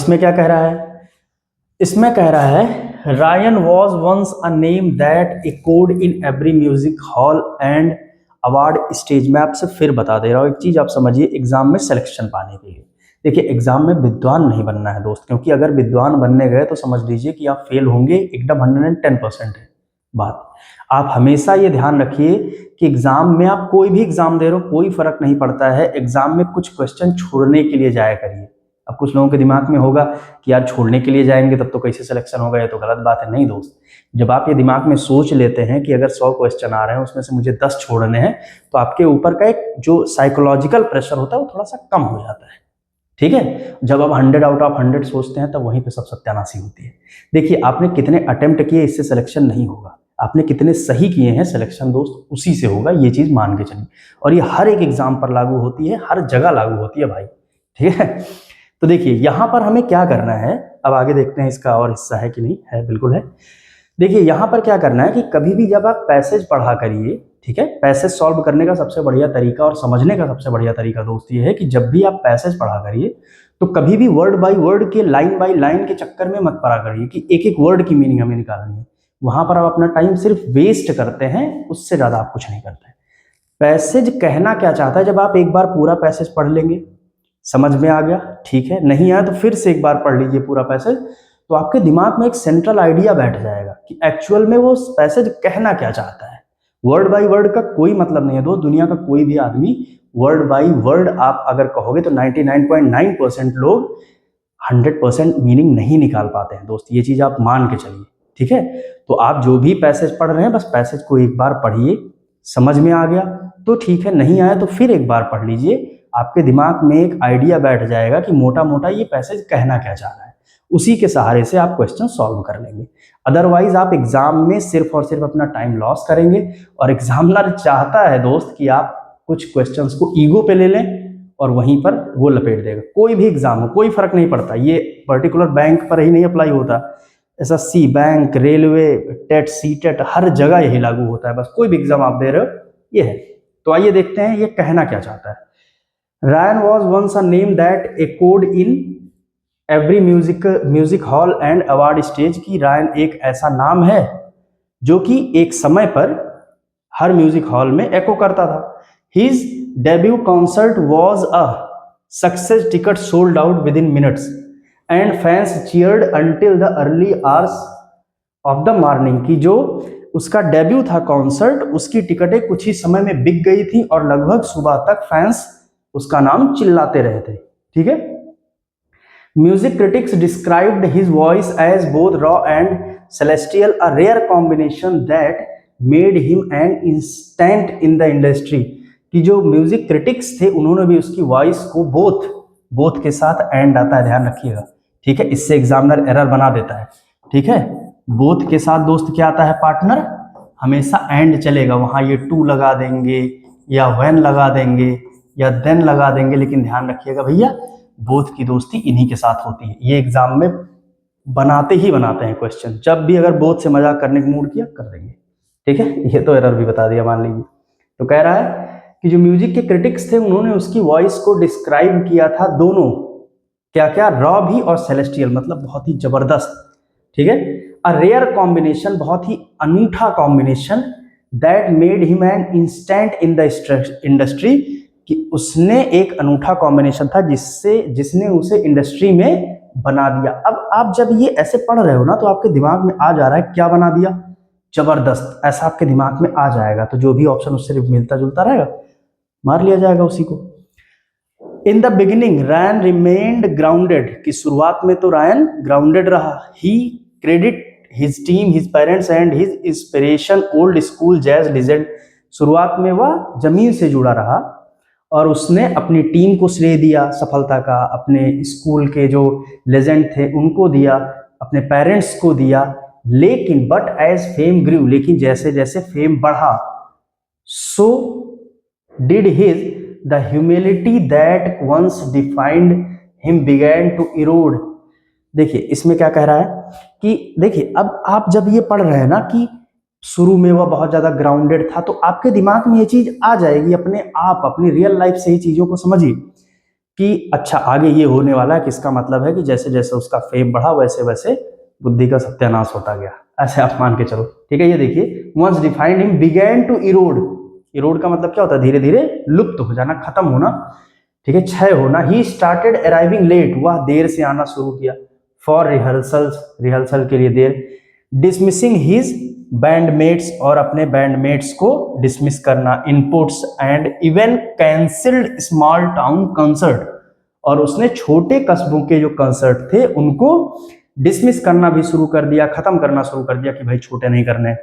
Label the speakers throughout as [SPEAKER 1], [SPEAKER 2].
[SPEAKER 1] इसमें क्या कह रहा है? इसमें कह रहा है Ryan was once a name that echoed in every music hall and award stage. मैं आपसे फिर बता दे रहा हूँ एक चीज, आप समझिए। एग्जाम में सिलेक्शन पाने के लिए, देखिए एग्जाम में विद्वान नहीं बनना है दोस्त, क्योंकि अगर विद्वान बनने गए तो समझ लीजिए कि आप फेल होंगे, एकदम 110% है बात। आप हमेशा ये ध्यान रखिए कि एग्जाम में, आप कोई भी एग्जाम दे रहे हो कोई फर्क नहीं पड़ता है, एग्जाम में कुछ क्वेश्चन छोड़ने के लिए जाया करिए। अब कुछ लोगों के दिमाग में होगा कि यार छोड़ने के लिए जाएंगे तब तो कैसे सिलेक्शन होगा, ये तो गलत बात है। नहीं दोस्त, जब आप ये दिमाग में सोच लेते हैं कि अगर 100 क्वेश्चन आ रहे हैं उसमें से मुझे 10 छोड़ने हैं, तो आपके ऊपर का एक जो साइकोलॉजिकल प्रेशर होता है वो थोड़ा सा कम हो जाता है। ठीक है, जब आप 100 आउट ऑफ 100 सोचते हैं तब वहीं पे सब सत्यानाशी होती है। देखिए आपने कितने अटेम्प्ट किए इससे सिलेक्शन नहीं होगा, आपने कितने सही किए हैं सिलेक्शन दोस्त उसी से होगा, ये चीज मान के चलिए। और ये हर एक एग्जाम पर लागू होती है, हर जगह लागू होती है भाई। ठीक है, तो देखिए यहां पर हमें क्या करना है, अब आगे देखते हैं इसका और हिस्सा है कि नहीं है। बिल्कुल है। देखिए यहां पर क्या करना है कि कभी भी जब आप पैसेज पढ़ा करिए, ठीक है, पैसेज सॉल्व करने का सबसे बढ़िया तरीका और समझने का सबसे बढ़िया तरीका दोस्त ये है कि जब भी आप पैसेज पढ़ा करिए तो कभी भी वर्ड बाय वर्ड के, लाइन बाय लाइन के चक्कर में मत पढ़ा करिए कि एक एक वर्ड की मीनिंग हमें निकालनी है। वहां पर आप अपना टाइम सिर्फ वेस्ट करते हैं, उससे ज्यादा आप कुछ नहीं करते। पैसेज कहना क्या चाहता है, जब आप एक बार पूरा पैसेज पढ़ लेंगे, समझ में आ गया, ठीक है, नहीं आया तो फिर से एक बार पढ़ लीजिए पूरा पैसेज, तो आपके दिमाग में एक सेंट्रल आइडिया बैठ जाएगा कि एक्चुअल में वो पैसेज कहना क्या चाहता है। वर्ड बाय वर्ड का कोई मतलब नहीं है दोस्त, दुनिया का कोई भी आदमी वर्ड बाय वर्ड आप अगर कहोगे तो 99.9% लोग 100% मीनिंग नहीं निकाल पाते हैं दोस्त, ये चीज आप मान के चलिए। ठीक है, तो आप जो भी पैसेज पढ़ रहे हैं बस पैसेज को एक बार पढ़िए, समझ में आ गया तो ठीक है, नहीं आया तो फिर एक बार पढ़ लीजिए, आपके दिमाग में एक आइडिया बैठ जाएगा कि मोटा मोटा ये पैसेज कहना क्या चाह रहा है, उसी के सहारे से आप क्वेश्चन सॉल्व कर लेंगे। अदरवाइज आप एग्जाम में सिर्फ और सिर्फ अपना टाइम लॉस करेंगे। और एग्जामिनर चाहता है दोस्त कि आप कुछ क्वेश्चंस को ईगो पे ले लें और वहीं पर वो लपेट देगा। कोई भी एग्जाम हो कोई फर्क नहीं पड़ता, ये पर्टिकुलर बैंक पर ही नहीं अप्लाई होता, SSC, bank, railway, TET, CTET, हर जगह यही लागू होता है। बस कोई भी एग्जाम आप दे रहे हो ये है। तो आइए देखते हैं ये कहना क्या चाहता है। Ryan was once a name that echoed in every music hall and award stage. की रायन एक ऐसा नाम है जो कि एक समय पर हर म्यूजिक हॉल में एको करता था। His debut concert was a success, ticket sold out within minutes and fans cheered until the early hours of the morning। की जो उसका डेब्यू था कॉन्सर्ट, उसकी टिकटें कुछ ही समय में बिक गई थी और लगभग सुबह तक फैंस उसका नाम चिल्लाते रहे थे। ठीक है, music critics described his voice as both raw and celestial, a rare combination that made him an instant in the industry. कि जो म्यूजिक क्रिटिक्स थे उन्होंने भी उसकी वॉइस को बोथ के साथ एंड आता है, ध्यान रखिएगा। ठीक है, इससे एग्जामिनर एरर बना देता है। ठीक है, बोथ के साथ दोस्त क्या आता है पार्टनर, हमेशा एंड चलेगा, वहां ये टू लगा देंगे या व्हेन लगा देंगे या देन लगा देंगे, लेकिन ध्यान रखिएगा भैया बोथ की दोस्ती इन्हीं के साथ होती है। ये एग्जाम में बनाते हैं क्वेश्चन, जब भी अगर बोथ से मजाक करने का मूड किया कर देंगे। ठीक है, ये तो एरर भी बता दिया मान लीजिए। तो कह रहा है कि जो म्यूजिक के क्रिटिक्स थे उन्होंने उसकी वॉइस को डिस्क्राइब किया था, दोनों क्या क्या, रॉ भी और सेलेस्टियल, मतलब बहुत ही जबरदस्त। ठीक है, अ रेयर कॉम्बिनेशन, बहुत ही अनूठा combination, that made him an instant in the industry. कि उसने एक अनूठा कॉम्बिनेशन था जिसने उसे इंडस्ट्री में बना दिया। अब आप जब ये ऐसे पढ़ रहे हो ना तो आपके दिमाग में आ जा रहा है क्या बना दिया, जबरदस्त, ऐसा आपके दिमाग में आ जाएगा। तो जो भी ऑप्शन उससे मिलता जुलता रहेगा मार लिया जाएगा उसी को। In the beginning Ryan remained grounded, की शुरुआत में तो रायन ग्राउंडेड रहा। He credit his team, his parents and his inspiration old school jazz legend. शुरुआत में वह जमीन से जुड़ा रहा और उसने अपनी टीम को श्रेय दिया सफलता का, अपने स्कूल के जो लेजेंड थे उनको दिया, अपने पेरेंट्स को दिया। लेकिन बट एज फेम ग्रू, लेकिन जैसे जैसे फेम बढ़ा, so did his the humility that once defined him began to erode. देखिए इसमें क्या कह रहा है कि देखिए अब आप जब ये पढ़ रहे हैं ना कि शुरू में वह बहुत ज्यादा ग्राउंडेड था, तो आपके दिमाग में ये चीज आ जाएगी अपने आप, अपनी रियल लाइफ से ही चीजों को समझिए कि अच्छा आगे ये होने वाला है, किसका मतलब है कि जैसे जैसे उसका फेम बढ़ा वैसे वैसे बुद्धि का सत्यानाश होता गया, ऐसे आप मान के चलो। ठीक है, ये देखिए once defined him began to erode. Erode का मतलब क्या होता है? धीरे धीरे लुप्त हो जाना, खत्म होना, ठीक है, क्षय होना। ही स्टार्टेड अराइविंग लेट, वह देर से आना शुरू किया। फॉर रिहर्सल्स, रिहर्सल के लिए देर। डिसमिसिंग हिज बैंडमेट्स, और अपने बैंडमेट्स को डिसमिस करना। Inputs and even cancelled small town concert, और उसने छोटे कस्बों के जो कंसर्ट थे उनको डिसमिस करना भी शुरू कर दिया, खत्म करना शुरू कर दिया कि भाई छोटे नहीं करने।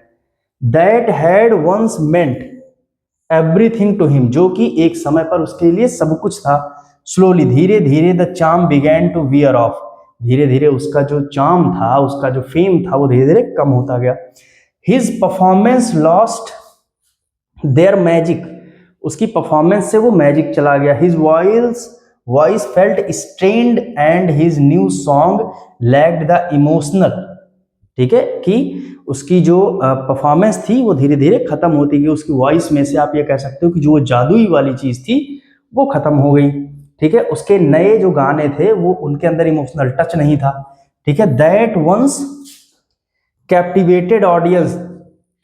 [SPEAKER 1] That had once meant everything to him, जो कि एक समय पर उसके लिए सब कुछ था। स्लोली, धीरे धीरे, the charm began to wear off, धीरे धीरे उसका जो चार्म था, उसका जो फेम था, वो धीरे धीरे कम होता गया। His performance lost their magic, उसकी परफॉर्मेंस से वो मैजिक चला गया। His voice felt strained and his new song lacked the emotional, ठीक है, कि उसकी जो परफॉर्मेंस थी वो धीरे धीरे खत्म होती गई। उसकी वॉइस में से आप ये कह सकते हो कि जो वो जादुई वाली चीज थी वो खत्म हो गई। ठीक है, उसके नए जो गाने थे वो उनके अंदर इमोशनल टच नहीं था। ठीक है, that once captivated audience,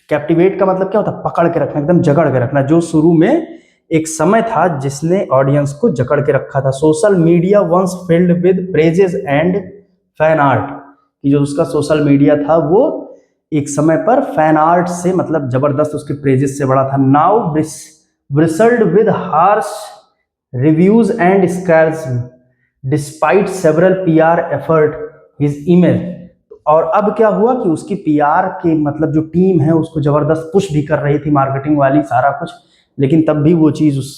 [SPEAKER 1] captivate का मतलब क्या होता है? पकड़ के रखना, एकदम जकड़ के रखना। जो शुरू में एक समय था जिसने ऑडियंस को जकड़ के रखा था। Social media once filled with praises and fan art, कि जो उसका सोशल मीडिया था वो एक समय पर फैन आर्ट से, मतलब जबरदस्त उसके प्रेजेस से बड़ा था। Now bristled with harsh reviews and scars despite several PR effort his image, और अब क्या हुआ कि उसकी पीआर के मतलब जो टीम है उसको जबरदस्त पुश भी कर रही थी, मार्केटिंग वाली सारा कुछ, लेकिन तब भी वो चीज उस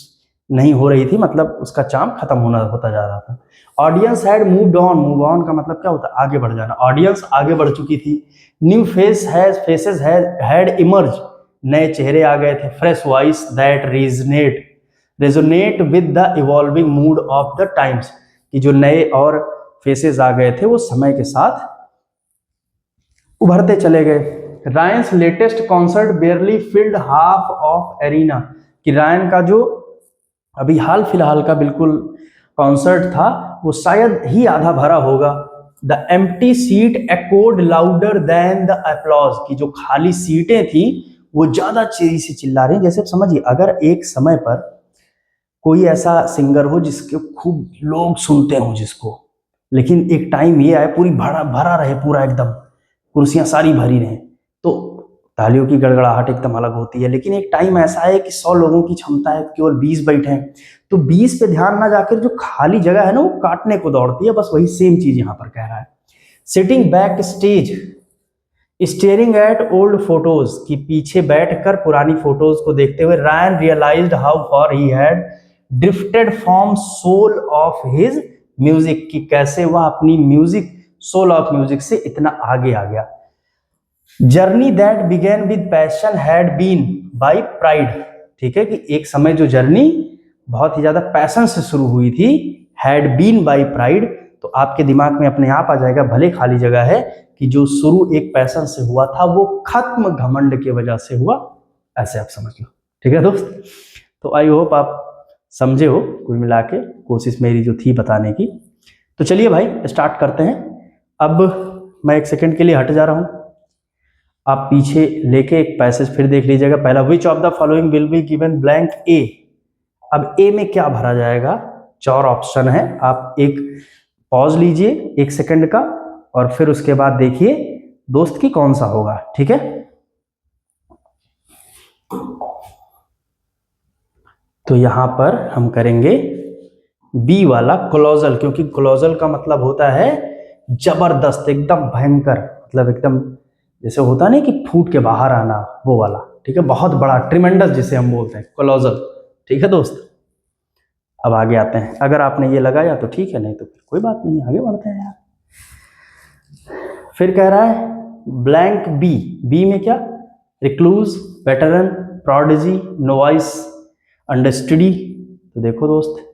[SPEAKER 1] नहीं हो रही थी, मतलब उसका चार्म खत्म होता जा रहा था। Audience had moved on, move on का मतलब क्या होता है? आगे बढ़ जाना। ऑडियंस आगे बढ़ चुकी थी। न्यू फेसेस हैड इमर्ज, नए चेहरे आ गए थे। Fresh voice that resonate with the evolving mood off the times, कि जो नए और फेसेस आ गए थे वो समय के साथ उभरते चले गए। Ryan's latest concert barely filled half of arena, कि रायन का जो अभी हाल फिलहाल का बिल्कुल कॉन्सर्ट था वो शायद ही आधा भरा होगा। The empty seat echoed louder than the applause, की जो खाली सीटें थी वो ज्यादा तेजी से चिल्ला रही। जैसे समझिए, अगर एक समय पर कोई ऐसा सिंगर हो जिसके खूब लोग सुनते हो जिसको, लेकिन एक टाइम ये आए पूरी भरा भरा रहे, पूरा एकदम कुर्सियां सारी भरी रहे, तो तालियों की गड़गड़ाहट एकदम अलग होती है। लेकिन एक टाइम ऐसा है कि 100 लोगों की क्षमता है, केवल 20 बैठे हैं, तो 20 पे ध्यान ना जाकर जो खाली जगह है ना वो काटने को दौड़ती है। बस वही सेम चीज यहां पर कह रहा है। Sitting back stage staring at old photos, की पीछे बैठकर पुरानी फोटोज को देखते हुए Ryan realised how far he had drifted from soul of his music, की कैसे वह अपनी म्यूजिक, सोल ऑफ म्यूजिक से इतना आगे आ गया। Journey that began with passion had been by pride, ठीक है, कि एक समय जो जर्नी बहुत ही ज्यादा पैशन से शुरू हुई थी, हैड बीन बाय प्राइड, तो आपके दिमाग में अपने आप आ जाएगा, भले खाली जगह है, कि जो शुरू एक पैशन से हुआ था वो खत्म घमंड की वजह से हुआ, ऐसे आप समझ लो। ठीक है दोस्त, तो आई होप आप समझे हो कुल मिला के, कोशिश मेरी जो थी बताने की। तो चलिए भाई स्टार्ट करते हैं। अब मैं एक सेकंड के लिए हट जा रहा हूं, आप पीछे लेके एक पैसेज फिर देख लीजिएगा। पहला, which of the following will be given blank A. अब ए में क्या भरा जाएगा? 4 ऑप्शन है, आप एक पॉज लीजिए 1 सेकंड का और फिर उसके बाद देखिए दोस्त की कौन सा होगा। ठीक है, तो यहां पर हम करेंगे बी वाला क्लोजल, क्योंकि क्लोजल का मतलब होता है जबरदस्त, एकदम भयंकर, मतलब एकदम जैसे होता नहीं कि फूट के बाहर आना, वो वाला। ठीक है, बहुत बड़ा, ट्रिमेंडस जिसे हम बोलते हैं, क्लोजल। ठीक है दोस्त, अब आगे आते हैं। अगर आपने ये लगाया तो ठीक है, नहीं तो कोई बात नहीं, आगे बढ़ते हैं यार। फिर कह रहा है ब्लैंक बी। बी में क्या? Recluse, veteran, prodigy, novice, understudy. तो देखो दोस्त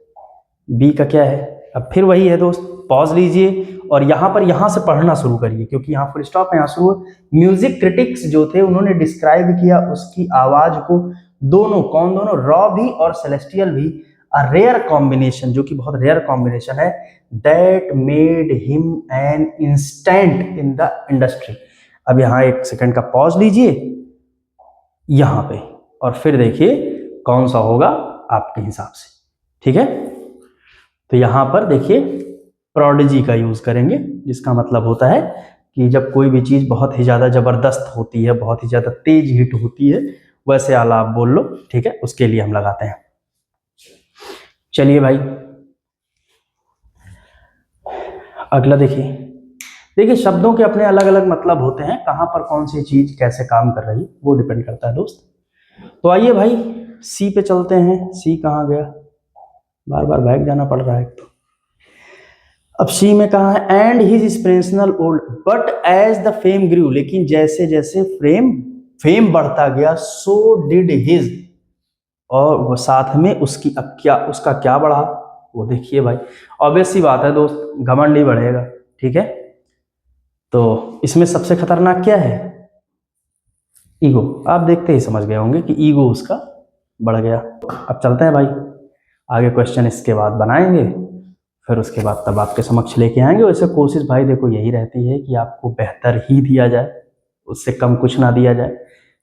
[SPEAKER 1] बी का क्या है। अब फिर वही है दोस्त, पॉज लीजिए और यहां से पढ़ना शुरू करिए, क्योंकि यहाँ फुल स्टॉप है, यहाँ शुरू। म्यूजिक क्रिटिक्स जो थे उन्होंने डिस्क्राइब किया उसकी आवाज को, दोनों, कौन दोनों? रॉ भी और सेलेस्टियल भी अ रेयर कॉम्बिनेशन, जो कि बहुत रेयर कॉम्बिनेशन है, that made him an instant in the industry. अब यहाँ एक सेकंड का पॉज लीजिए यहाँ पे, और फिर देखिए कौन सा होगा आपके हिसाब से, ठीक है। तो यहाँ पर देखिए प्रोडिजी का यूज करेंगे, जिसका मतलब होता है कि जब कोई भी चीज बहुत ही ज्यादा जबरदस्त होती है, बहुत ही ज्यादा तेज हिट होती है, वैसे आला आप बोल लो, ठीक है, उसके लिए हम लगाते हैं। चलिए भाई अगला देखिए। देखिए शब्दों के अपने अलग अलग मतलब होते हैं, कहाँ पर कौन सी चीज कैसे काम कर रही है वो डिपेंड करता है दोस्त। तो आइए भाई सी पे चलते हैं। सी कहाँ गया, बार बार बैग जाना पड़ रहा है तो। अब सी में कहा है and his inspirational old but as the fame grew, लेकिन जैसे जैसे फेम बढ़ता गया सो डिड हिज, और वो साथ में उसकी अब क्या, उसका क्या बढ़ा वो देखिए भाई। ऑब्वियस सी बात है दोस्त, घमंड ही बढ़ेगा, ठीक है। तो इसमें सबसे खतरनाक क्या है, ईगो। आप देखते ही समझ गए होंगे कि ईगो उसका बढ़ गया। अब चलते हैं भाई आगे, क्वेश्चन इसके बाद बनाएंगे, फिर उसके बाद तब आपके समक्ष लेके आएंगे। वैसे कोशिश भाई देखो यही रहती है कि आपको बेहतर ही दिया जाए, उससे कम कुछ ना दिया जाए।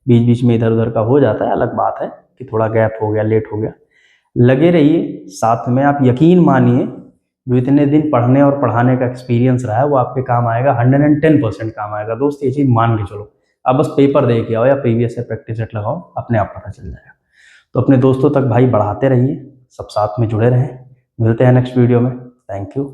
[SPEAKER 1] बीच बीच में इधर उधर का हो जाता है, अलग बात है कि थोड़ा गैप हो गया, लेट हो गया। लगे रहिए साथ में, आप यकीन मानिए जो इतने दिन पढ़ने और पढ़ाने का एक्सपीरियंस रहा है वो आपके काम आएगा, 110% काम आएगा दोस्त, ये चीज़ मान के चलो। आप बस पेपर दे के आओ या प्रीवियस ईयर प्रैक्टिस सेट लगाओ, अपने आप पता चल जाएगा। तो अपने दोस्तों तक भाई बढ़ाते रहिए, सब साथ में जुड़े रहें। मिलते हैं नेक्स्ट वीडियो में। Thank you.